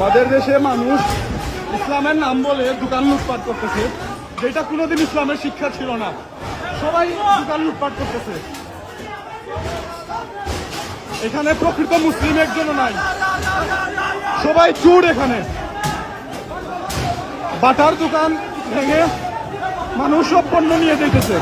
আমাদের দেশে মানুষ ইসলামের নাম বলে দোকান লুটপাট করতেছে, যেটা কোনোদিন ইসলামের শিক্ষা ছিল না। সবাই দোকান লুটপাট করতেছে। এখানে প্রকৃত মুসলিম একজনও নাই, সবাই চোর। এখানে বাটার দোকান ভেঙে মানুষ সব পণ্য নিয়ে যেতেছে।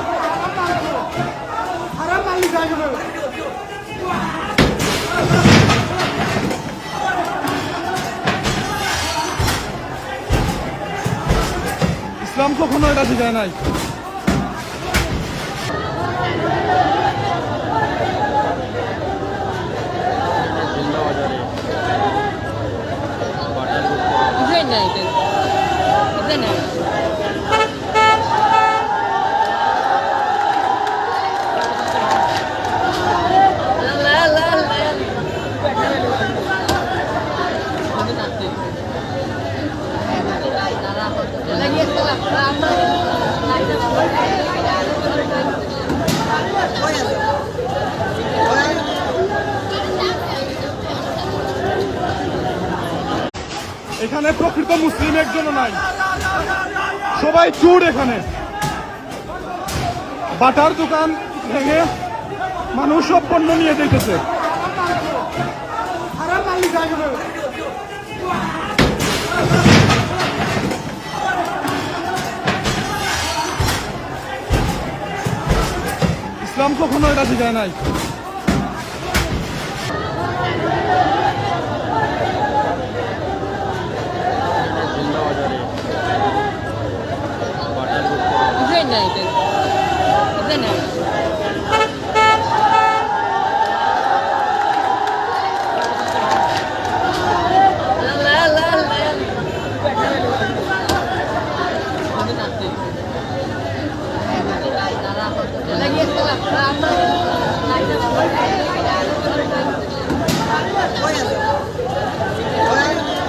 ইসলাম কখনো এটা শিখায় নাই। এখানে প্রকৃত মুসলিম একজনও নাই, সবাই চোর। এখানে বাটার দোকান ভেঙে মানুষ সব পণ্য নিয়ে যেতেছে। ইসলাম কখনো এটা শিখায় নাই। Lagi